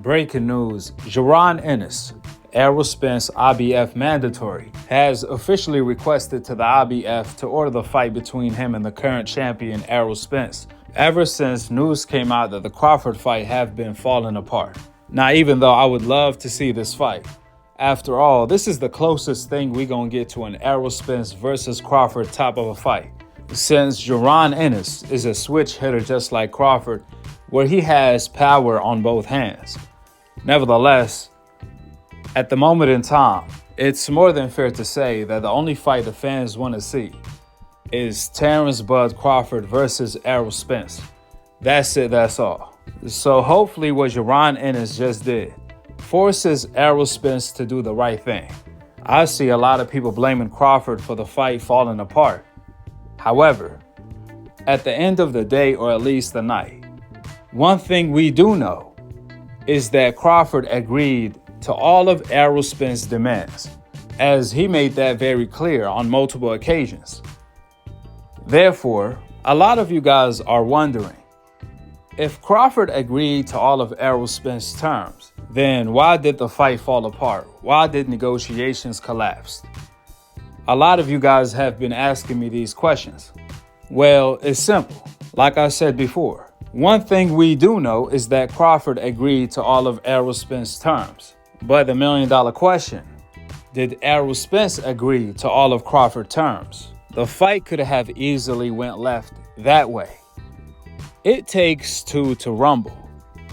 Breaking news, Jaron Ennis, Errol Spence IBF mandatory, has officially requested to the IBF to order the fight between him and the current champion Errol Spence, ever since news came out that the Crawford fight have been falling apart. Now, even though I would love to see this fight, after all, this is the closest thing we gonna get to an Errol Spence versus Crawford type of a fight. Since Jaron Ennis is a switch hitter just like Crawford, where he has power on both hands. Nevertheless, at the moment in time, it's more than fair to say that the only fight the fans want to see is Terence Crawford versus Errol Spence. That's it, that's all. So hopefully what Jaron Ennis just did forces Errol Spence to do the right thing. I see a lot of people blaming Crawford for the fight falling apart. However, at the end of the day, or at least the night, one thing we do know is that Crawford agreed to all of Errol Spence's demands, as he made that very clear on multiple occasions. Therefore, a lot of you guys are wondering, if Crawford agreed to all of Errol Spence's terms, then why did the fight fall apart? Why did negotiations collapse? A lot of you guys have been asking me these questions. Well, it's simple. Like I said before, one thing we do know is that Crawford agreed to all of Errol Spence's terms. But the million-dollar question, did Errol Spence agree to all of Crawford's terms? The fight could have easily went left that way. It takes two to rumble.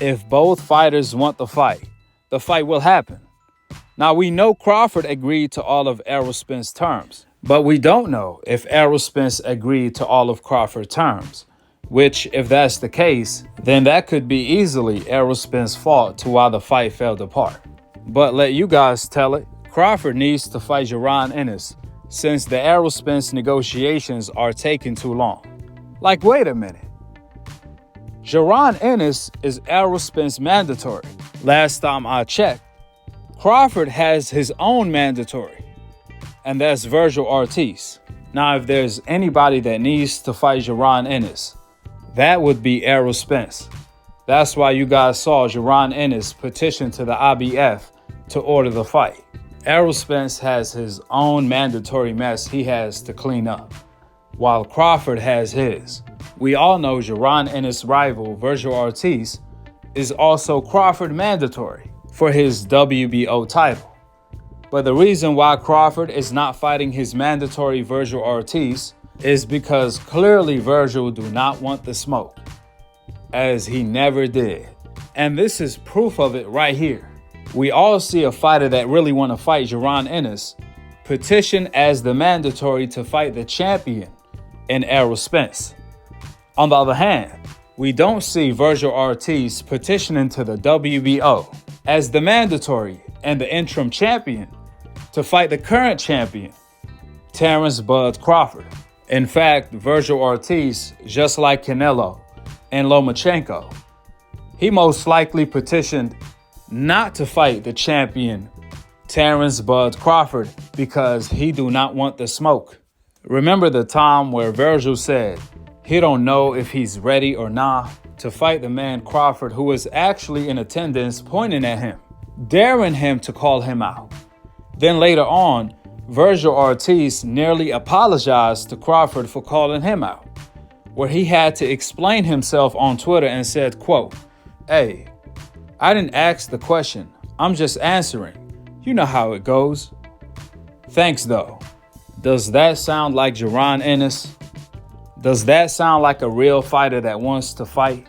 If both fighters want the fight will happen. Now, we know Crawford agreed to all of Errol Spence's terms, but we don't know if Errol Spence agreed to all of Crawford's terms. Which, if that's the case, then that could be easily Errol Spence's fault to why the fight fell apart. But let you guys tell it, Crawford needs to fight Jaron Ennis since the Errol Spence negotiations are taking too long. Like, wait a minute. Jaron Ennis is Errol Spence mandatory. Last time I checked, Crawford has his own mandatory, and that's Vergil Ortiz. Now, if there's anybody that needs to fight Jaron Ennis, that would be Errol Spence. That's why you guys saw Jaron Ennis petition to the IBF to order the fight. Errol Spence has his own mandatory mess he has to clean up, while Crawford has his. We all know Jaron Ennis' rival, Vergil Ortiz, is also Crawford mandatory for his WBO title. But the reason why Crawford is not fighting his mandatory Vergil Ortiz is because clearly Vergil do not want the smoke, as he never did. And this is proof of it right here. We all see a fighter that really want to fight Jaron Ennis petition as the mandatory to fight the champion in Errol Spence. On the other hand, we don't see Vergil Ortiz petitioning to the WBO as the mandatory and the interim champion to fight the current champion, Terence Crawford. In fact, Vergil Ortiz, just like Canelo and Lomachenko, he most likely petitioned not to fight the champion, Terence Crawford, because he do not want the smoke. Remember the time where Vergil said he don't know if he's ready or not to fight the man Crawford, who was actually in attendance pointing at him, daring him to call him out. Then later on, Vergil Ortiz nearly apologized to Crawford for calling him out, where he had to explain himself on Twitter and said, quote, "Hey, I didn't ask the question. I'm just answering. You know how it goes. Thanks, though." Does that sound like Jaron Ennis? Does that sound like a real fighter that wants to fight?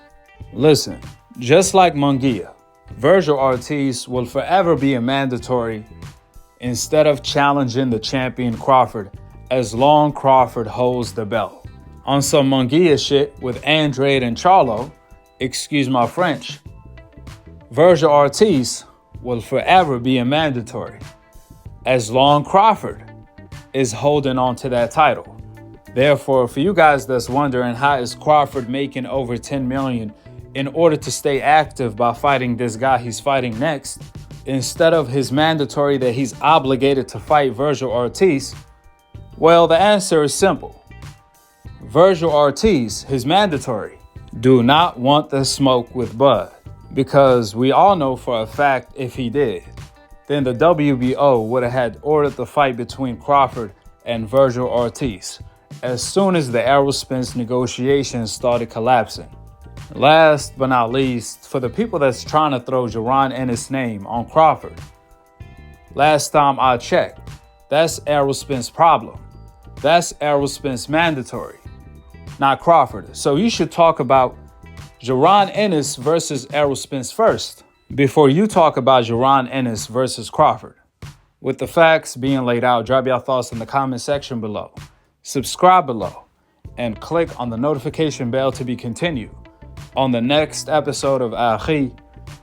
Listen, just like Munguia, Vergil Ortiz will forever be a mandatory instead of challenging the champion Crawford, as long Crawford holds the belt. On some Munguia shit with Andrade and Charlo, excuse my French, Vergil Ortiz will forever be a mandatory, as long Crawford is holding on to that title. Therefore, for you guys that's wondering how is Crawford making over $10 million in order to stay active by fighting this guy he's fighting next, instead of his mandatory that he's obligated to fight Vergil Ortiz? Well, the answer is simple. Vergil Ortiz, his mandatory, do not want the smoke with Bud. Because we all know for a fact if he did, then the WBO would have had ordered the fight between Crawford and Virgil Ortiz as soon as the Errol Spence negotiations started collapsing. Last but not least, for the people that's trying to throw Jaron Ennis' name on Crawford, last time I checked, that's Errol Spence's problem. That's Errol Spence mandatory, not Crawford. So you should talk about Jaron Ennis versus Errol Spence first before you talk about Jaron Ennis versus Crawford. With the facts being laid out, drop your thoughts in the comment section below. Subscribe below and click on the notification bell to be continued on the next episode of Akhi,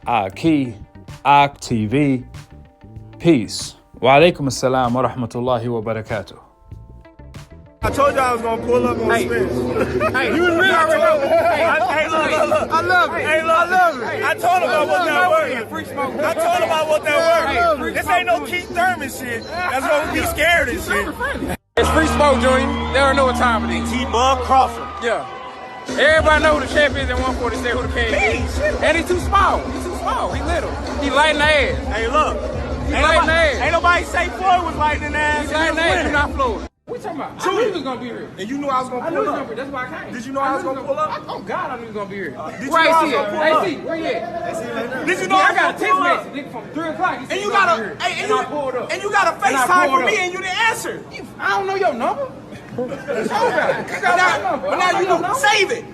Akhi TV. Peace. Wa alaikum assalam wa rahmatullahi wa barakatuh. I told you I was gonna pull up on Spence. Hey, you and me already know. Hey, look. I love it. Hey, look. I love it. I told him I wasn't that worried. Free smoke. I told him I wasn't that worried. Hey, This ain't no Keith Thurman shit. That's gonna be scared and shit. It's free smoke, Junior. They don't know what time it is. T-Bug Crawford. Yeah. Everybody know who the champ is at 147, who the king is. And he's too small. He's too small. He little. He light in the ass. Hey, look. Ain't nobody say Floyd was light in the ass. He's light in the ass. You're not Floyd. What you talking about? I knew he was gonna be here. And you knew I was gonna I knew he pull was gonna up. be. That's why I came. Did you know I was gonna pull up? Oh God, I knew he was gonna be here. Did you Where know I is was he gonna at? pull Hey, up? see, where he at? Did you know I I was got a gonna text pull up? message, nigga, from 3 o'clock. And you got a, hey, and you got a FaceTime for me and you didn't answer. I don't know your number. But now you know, save it.